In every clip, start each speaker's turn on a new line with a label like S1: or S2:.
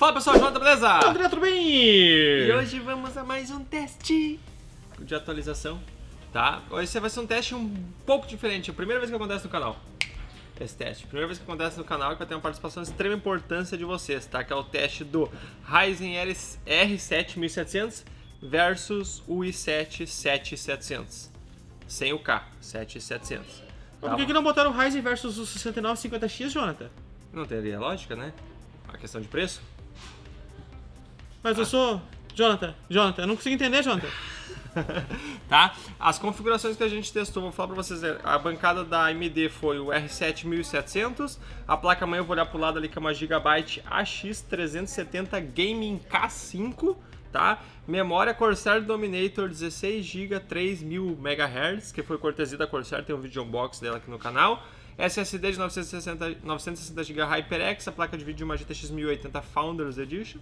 S1: Fala pessoal, Jonathan, beleza?
S2: André, tudo bem?
S1: E hoje vamos a mais um teste de atualização, tá? Hoje vai ser um teste um pouco diferente, é a primeira vez que acontece no canal. Esse teste, primeira vez que acontece no canal e vai ter uma participação de extrema importância de vocês, tá? Que é o teste do Ryzen R7 1700 versus o i7 7700. Sem o K, 7700.
S2: Mas por que não botaram o Ryzen versus o 6950X, Jonathan?
S1: Não teria lógica, né? A questão de preço.
S2: Mas eu sou... Jonathan, eu não consigo entender, Jonathan.
S1: Tá? As configurações que a gente testou, vou falar pra vocês. A bancada da AMD foi o R7 1700. A placa-mãe eu vou olhar pro lado ali que é uma Gigabyte AX370 Gaming K5. Tá? Memória Corsair Dominator 16 GB 3000 MHz, que foi cortesia da Corsair, tem um vídeo unboxing dela aqui no canal. SSD de 960 GB HyperX, a placa de vídeo de uma GTX 1080 Founders Edition.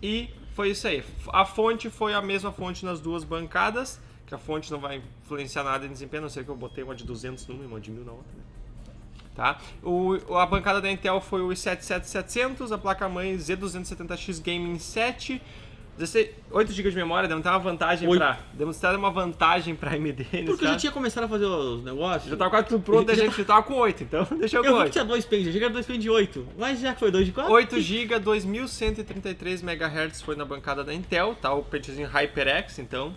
S1: E foi isso aí. A fonte foi a mesma fonte nas duas bancadas, que a fonte não vai influenciar nada em desempenho, a não ser que eu botei uma de 200 numa e uma de 1000 na outra. Né? Tá? A bancada da Intel foi o i7 7700, a placa-mãe Z270X Gaming 7, 8 GB de memória, deve ter uma vantagem para a AMD.
S2: Porque eu já tinha começado a fazer os negócios.
S1: Já tava quase tudo pronto, a gente tava com 8, então deixa eu com 8.
S2: Eu vi que tinha 2 pens, achei que era 2 pens de 8, mas já que foi 2 de 4...
S1: 8 GB, 2133 MHz foi na bancada da Intel, tá? O pentezinho HyperX, então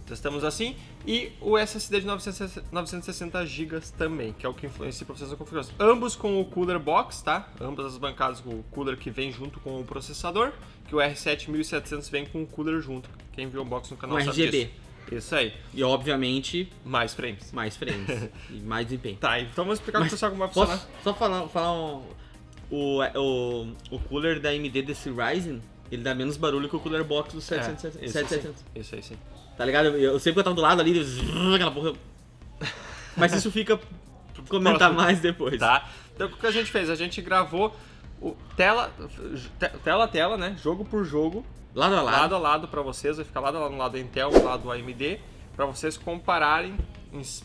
S1: testamos assim. E o SSD de 960 GB também, que é o que influencia para vocês na configuração. Ambos com o Cooler Box, tá? Ambas as bancadas com o cooler que vem junto com o processador, que o R7 1700 vem com o cooler junto. Quem viu o unboxing no canal
S2: sabe RGB.
S1: Disso. Isso aí.
S2: E obviamente...
S1: Mais frames.
S2: E mais desempenho.
S1: Tá, então vamos explicar pro pessoal como vai funcionar.
S2: Só falar o cooler da AMD desse Ryzen, ele dá menos barulho que o Cooler Box do 7700.
S1: Isso aí, sim.
S2: Tá ligado? Eu sempre que eu tava do lado ali, aquela porra... Mas isso fica pra comentar mais depois.
S1: Tá? Então o que a gente fez? A gente gravou tela a tela, né? Jogo por jogo.
S2: Lado a
S1: lado pra vocês. Vai ficar lado a lado no lado da Intel, no lado do AMD. Pra vocês compararem.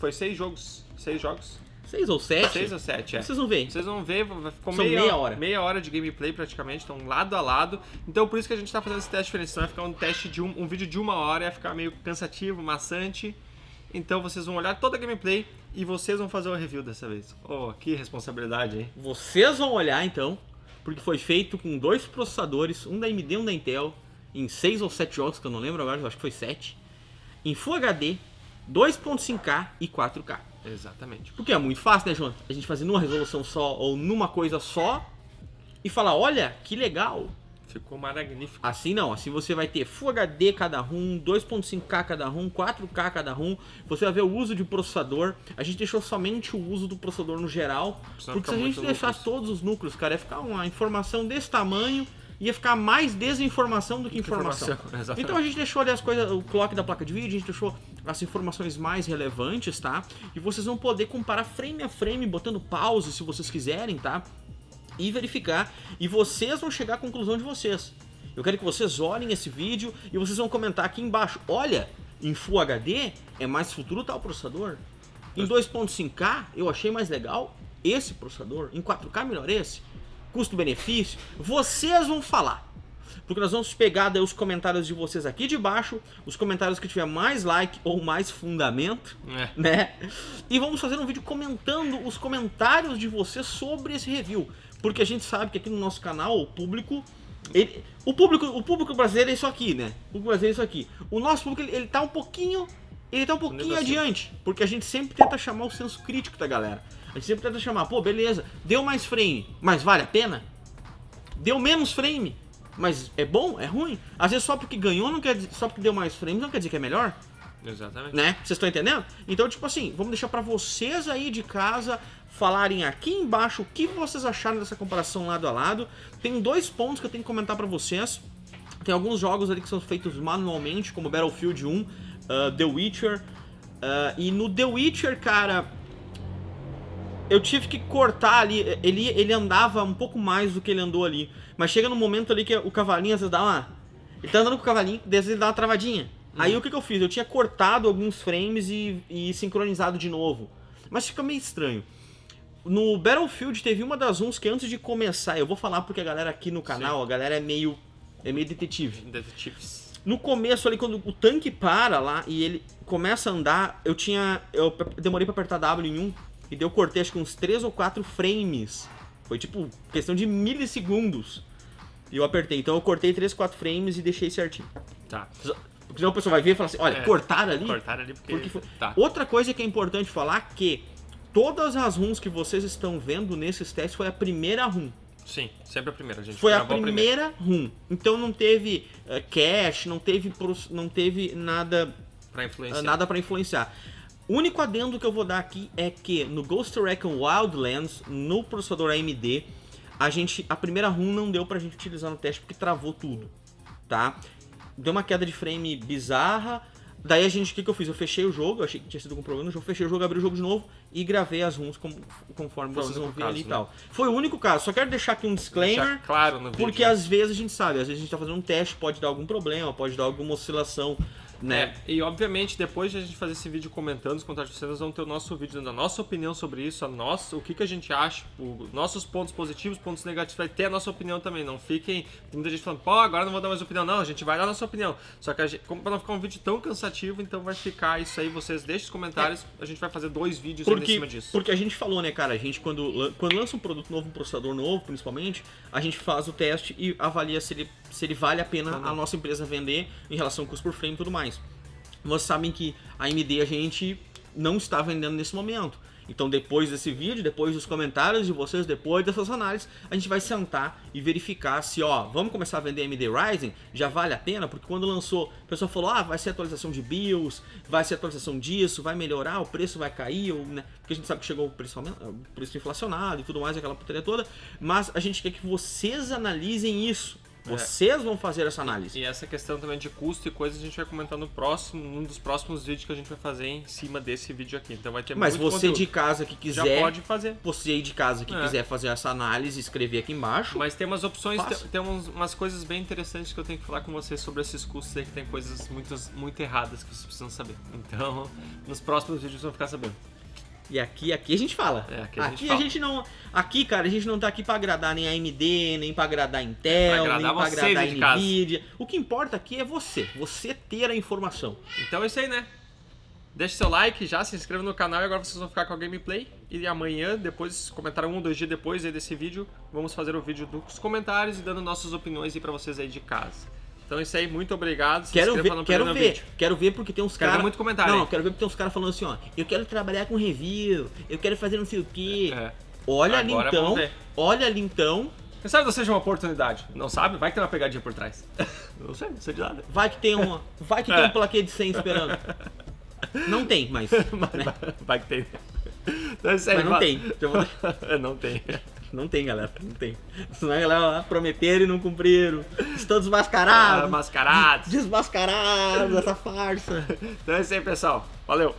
S1: Foi 6 jogos. 6 jogos?
S2: 6 ou 7?
S1: 6 ou 7, é.
S2: Vocês vão ver.
S1: Vocês vão ver, ficou
S2: meia hora.
S1: Meia hora de gameplay praticamente, então lado a lado. Então por isso que a gente tá fazendo esse teste diferente, senão vai ficar um teste de um vídeo de 1 hora, ia ficar meio cansativo, maçante. Então vocês vão olhar toda a gameplay e vocês vão fazer o review dessa vez. Oh, que responsabilidade, hein?
S2: Vocês vão olhar então, porque foi feito com 2 processadores, um da AMD e um da Intel, em 6 ou 7 jogos, que eu não lembro agora, eu acho que foi 7, em Full HD, 2.5K e 4K.
S1: Exatamente.
S2: Porque é muito fácil, né, João? A gente fazer numa resolução só ou numa coisa só e falar, olha, que legal.
S1: Ficou magnífico.
S2: Assim não, assim você vai ter Full HD cada ROM, 2.5K cada ROM, 4K cada ROM. Você vai ver o uso de processador. A gente deixou somente o uso do processador no geral. Porque se a gente deixasse todos os núcleos, cara, ia ficar uma informação desse tamanho. Ia ficar mais desinformação do que informação. Então a gente deixou ali as coisas, o clock da placa de vídeo, a gente deixou as informações mais relevantes, tá? E vocês vão poder comparar frame a frame, botando pause se vocês quiserem, tá? E verificar. E vocês vão chegar à conclusão de vocês. Eu quero que vocês olhem esse vídeo e vocês vão comentar aqui embaixo. Olha, em Full HD é mais futuro tal processador. Em 2.5K eu achei mais legal esse processador. Em 4K melhor esse. Custo-benefício, vocês vão falar. Porque nós vamos pegar daí os comentários de vocês aqui de baixo, os comentários que tiver mais like ou mais fundamento, né? E vamos fazer um vídeo comentando os comentários de vocês sobre esse review. Porque a gente sabe que aqui no nosso canal, o público brasileiro é isso aqui, né? O público brasileiro é isso aqui. O nosso público, ele tá um pouquinho adiante, porque a gente sempre tenta chamar o senso crítico da galera. A gente sempre tenta chamar, pô, beleza, deu mais frame, mas vale a pena? Deu menos frame, mas é bom? É ruim? Às vezes só porque ganhou, não quer dizer, só porque deu mais frame, não quer dizer que é melhor?
S1: Exatamente.
S2: Né? Vocês estão entendendo? Então, tipo assim, vamos deixar pra vocês aí de casa falarem aqui embaixo o que vocês acharam dessa comparação lado a lado. Tem 2 pontos que eu tenho que comentar pra vocês. Tem alguns jogos ali que são feitos manualmente, como Battlefield 1, The Witcher. E no The Witcher, cara, eu tive que cortar ali, ele andava um pouco mais do que ele andou ali. Mas chega no momento ali que o cavalinho às vezes dá uma... Ele tá andando com o cavalinho, às vezes ele dá uma travadinha. Aí o que eu fiz? Eu tinha cortado alguns frames e sincronizado de novo. Mas fica meio estranho. No Battlefield teve uma das ROMs que antes de começar, eu vou falar porque a galera aqui no canal, a galera é meio detetive.
S1: Detetives.
S2: No começo ali, quando o tanque para lá e ele começa a andar, eu demorei pra apertar W em um, e daí eu cortei acho que uns 3 ou 4 frames. Foi tipo, questão de milissegundos. E eu apertei, então eu cortei 3, 4 frames e deixei certinho.
S1: Tá.
S2: Porque senão o pessoal vai ver e falar assim, olha, cortaram ali?
S1: Cortaram ali porque
S2: foi...
S1: Tá.
S2: Outra coisa que é importante falar que todas as runs que vocês estão vendo nesses testes foi a primeira run.
S1: Sim, sempre a primeira, gente.
S2: Foi a primeira run. Então não teve cache, não teve nada pra influenciar. O único adendo que eu vou dar aqui é que no Ghost Recon Wildlands, no processador AMD, a primeira run não deu pra gente utilizar no teste porque travou tudo, tá? Deu uma queda de frame bizarra. Daí o que eu fiz? Eu fechei o jogo, eu achei que tinha sido algum problema no jogo, fechei o jogo, abri o jogo de novo e gravei as runs conforme vocês vão ver ali e tal. Foi o único caso, só quero deixar aqui um disclaimer,
S1: claro no vídeo,
S2: porque às vezes a gente sabe, às vezes a gente tá fazendo um teste, pode dar algum problema, pode dar alguma oscilação, né?
S1: E obviamente depois de a gente fazer esse vídeo comentando os comentários de vocês, nós vamos ter o nosso vídeo dando a nossa opinião sobre isso, o que a gente acha, nossos pontos positivos, pontos negativos, vai ter a nossa opinião também, não fiquem, tem muita gente falando, pô, agora não vou dar mais opinião, não, a gente vai dar a nossa opinião, só que como pra não ficar um vídeo tão cansativo, então vai ficar isso aí, vocês deixem os comentários, a gente vai fazer 2 vídeos em cima disso.
S2: Porque a gente falou, né, cara, a gente quando lança um produto novo, um processador novo, principalmente, a gente faz o teste e avalia se ele vale a pena a nossa empresa vender em relação ao custo por frame e tudo mais. Vocês sabem que a AMD a gente não está vendendo nesse momento. Então depois desse vídeo, depois dos comentários de vocês, depois dessas análises, a gente vai sentar e verificar se, vamos começar a vender AMD Ryzen, já vale a pena? Porque quando lançou, o pessoal falou, vai ser atualização de BIOS, vai ser atualização disso, vai melhorar, o preço vai cair, né? Porque a gente sabe que chegou o preço inflacionado e tudo mais, aquela putaria toda, mas a gente quer que vocês analisem isso. Vocês vão fazer essa análise.
S1: E essa questão também de custo e coisas a gente vai comentar num dos próximos vídeos que a gente vai fazer em cima desse vídeo aqui. Então vai ter
S2: Mas
S1: muito
S2: você
S1: conteúdo.
S2: de casa que quiser...
S1: Já pode fazer.
S2: Você aí de casa que quiser fazer essa análise, escrever aqui embaixo.
S1: Mas tem umas opções, tem umas coisas bem interessantes que eu tenho que falar com vocês sobre esses custos aí, que tem coisas muito erradas que vocês precisam saber. Então, nos próximos vídeos vocês vão ficar sabendo.
S2: E aqui a gente fala. Aqui a gente não... Aqui, cara, a gente não tá aqui pra agradar nem a AMD, nem pra agradar a Intel, nem pra agradar a Nvidia. O que importa aqui é você ter a informação.
S1: Então é isso aí, né? Deixe seu like, já se inscreva no canal e agora vocês vão ficar com a gameplay. E amanhã, depois, comentaram 1 ou 2 dias depois aí desse vídeo, vamos fazer o vídeo dos comentários e dando nossas opiniões aí pra vocês aí de casa. Então é isso aí, muito obrigado.
S2: Quero ver porque tem uns caras...
S1: Quero ver muito comentário.
S2: Não, quero ver porque tem uns caras falando assim, eu quero trabalhar com review, eu quero fazer não sei o quê. Olha ali então.
S1: Quem sabe não seja uma oportunidade. Não sabe? Vai que tem uma pegadinha por trás. Não sei de nada.
S2: Vai que tem um plaquê de 100 esperando. Não tem, mas... né?
S1: Vai que tem. Então é isso aí,
S2: mas não tem.
S1: Não tem.
S2: Não tem, galera. Não tem. Senão a galera prometeram e não cumpriram. Estão desmascarados.
S1: Mascarados.
S2: Desmascarados, essa farsa.
S1: Então é isso aí, pessoal. Valeu.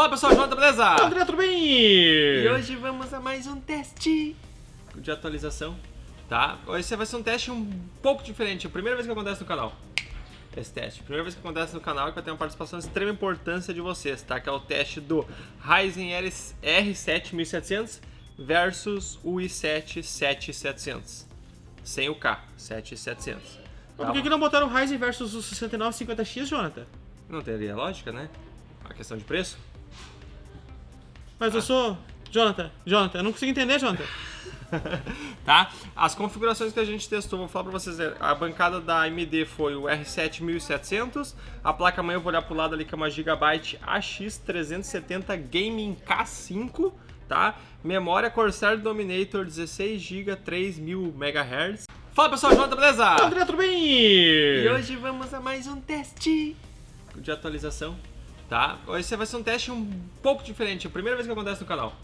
S1: Fala pessoal, Jonathan, beleza?
S2: André, tudo bem?
S1: E hoje vamos a mais um teste de atualização, tá? Esse vai ser um teste um pouco diferente, é a primeira vez que acontece no canal. Esse teste, primeira vez que acontece no canal e vai ter uma participação de extrema importância de vocês, tá? Que é o teste do Ryzen R7 1700 versus o i7 7700. Sem o K, 7700.
S2: Mas por que não botaram o Ryzen versus o 6950X, Jonathan?
S1: Não teria lógica, né? A questão de preço.
S2: Mas eu sou... Jonathan, eu não consigo entender, Jonathan.
S1: Tá? As configurações que a gente testou, vou falar pra vocês. A bancada da AMD foi o R7 1700. A placa-mãe eu vou olhar pro lado ali que é uma Gigabyte AX370 Gaming K5. Tá? Memória Corsair Dominator 16 GB 3000 MHz. Fala pessoal, Jonathan, beleza?
S2: André, tudo bem?
S1: E hoje vamos a mais um teste de atualização, tá? Esse vai ser um teste um pouco diferente, é a primeira vez que acontece no canal.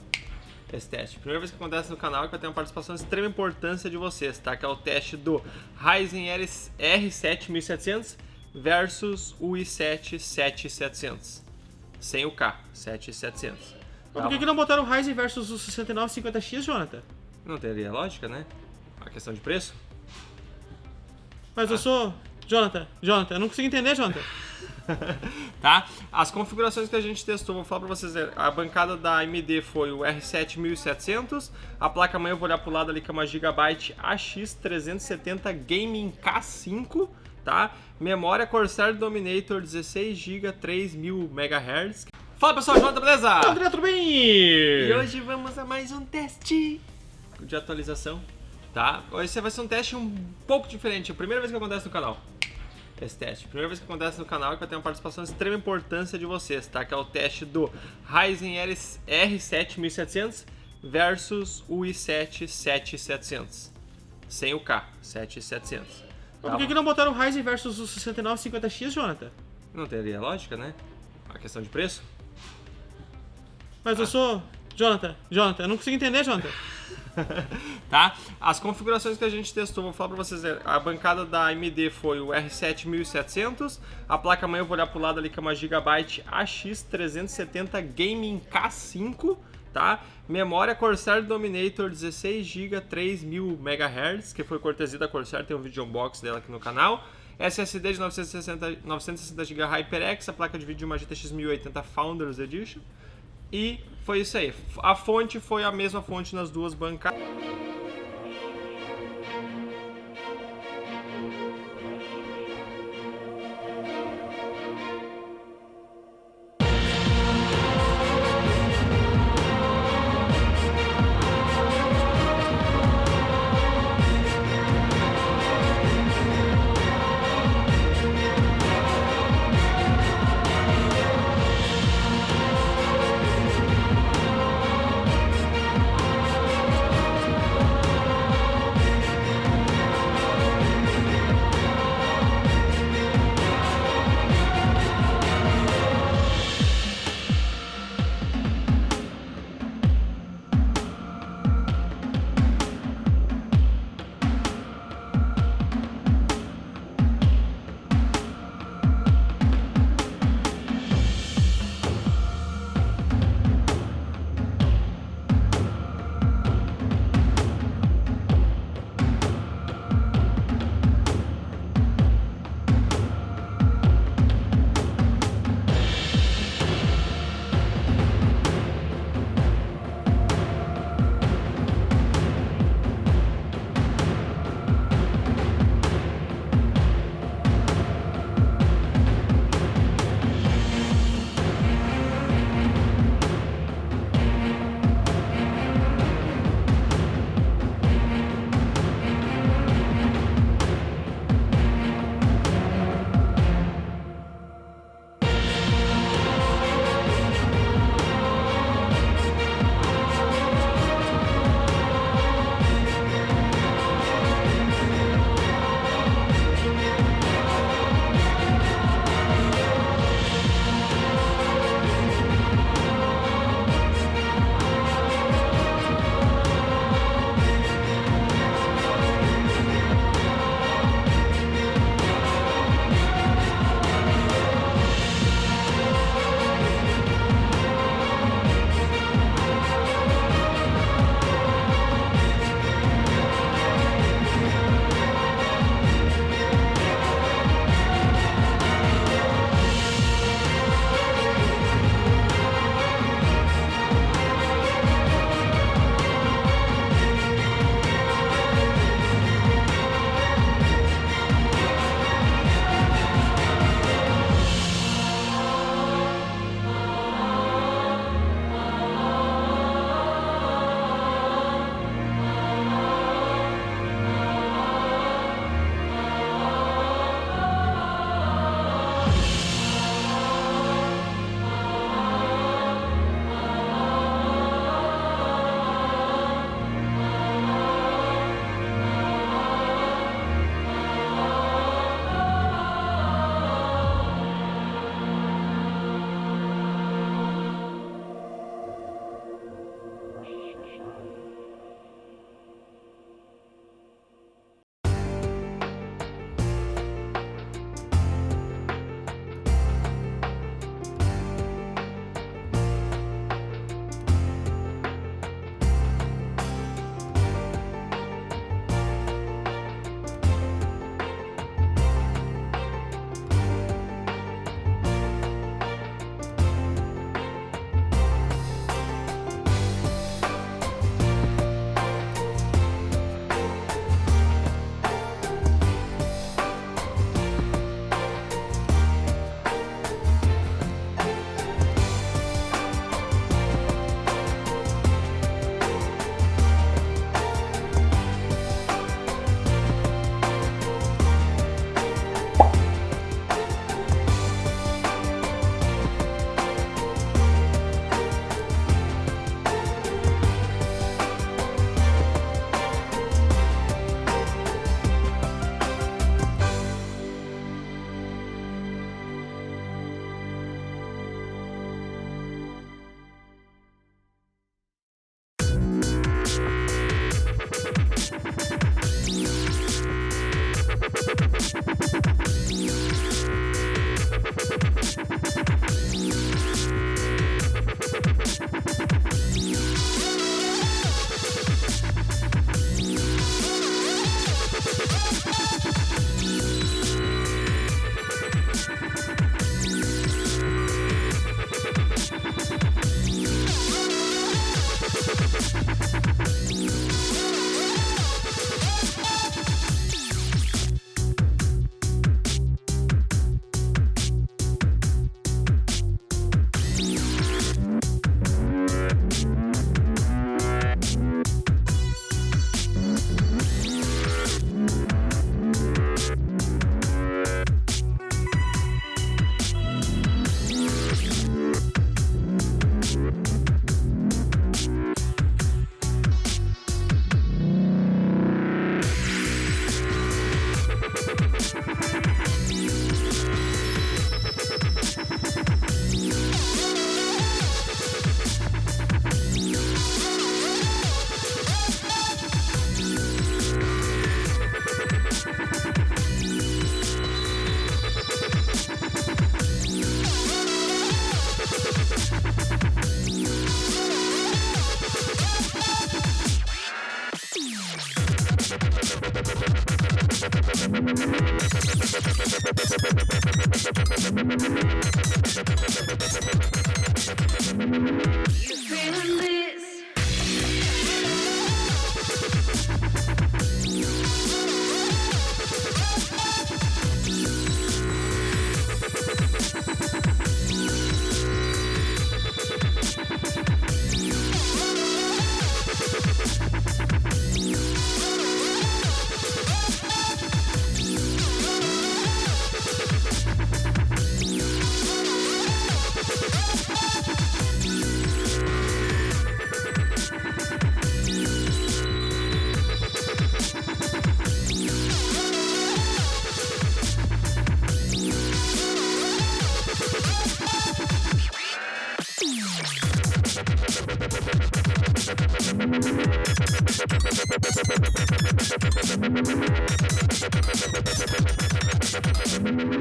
S1: Esse teste, primeira vez que acontece no canal e vai ter uma participação de extrema importância de vocês, tá? Que é o teste do Ryzen R7 1700 versus o i7 7700. Sem o K, 7700.
S2: Mas por que não botaram o Ryzen versus o 6950X, Jonathan?
S1: Não teria lógica, né? A questão de preço.
S2: Mas eu sou... Jonathan, eu não consigo entender, Jonathan.
S1: Tá? As configurações que a gente testou, vou falar pra vocês. A bancada da AMD foi o R7 1700. A placa-mãe eu vou olhar pro lado ali que é uma Gigabyte AX370 Gaming K5. Tá? Memória Corsair Dominator 16 GB 3000 MHz. Fala pessoal, Jonathan, beleza?
S2: André, tudo bem?
S1: E hoje vamos a mais um teste de atualização, tá? Esse vai ser um teste um pouco diferente, é a primeira vez que acontece no canal. Esse teste, primeira vez que acontece no canal e vai ter uma participação de extrema importância de vocês, tá? Que é o teste do Ryzen R7 1700 versus o i7 7700. Sem o K, 7700.
S2: Mas por que não botaram o Ryzen versus o 6950X, Jonathan?
S1: Não teria lógica, né? A questão de preço.
S2: Mas eu sou... Jonathan, eu não consigo entender, Jonathan.
S1: Tá? As configurações que a gente testou, vou falar pra vocês. A bancada da AMD foi o R7 1700. A placa-mãe eu vou olhar pro lado ali que é uma Gigabyte AX370 Gaming K5. Tá? Memória Corsair Dominator 16 GB 3000 MHz, que foi cortesia da Corsair, tem um vídeo unboxing dela aqui no canal. SSD de 960 GB HyperX, a placa de vídeo de uma GTX 1080 Founders Edition. E foi isso aí. A fonte foi a mesma fonte nas duas bancadas.
S3: We'll be right back.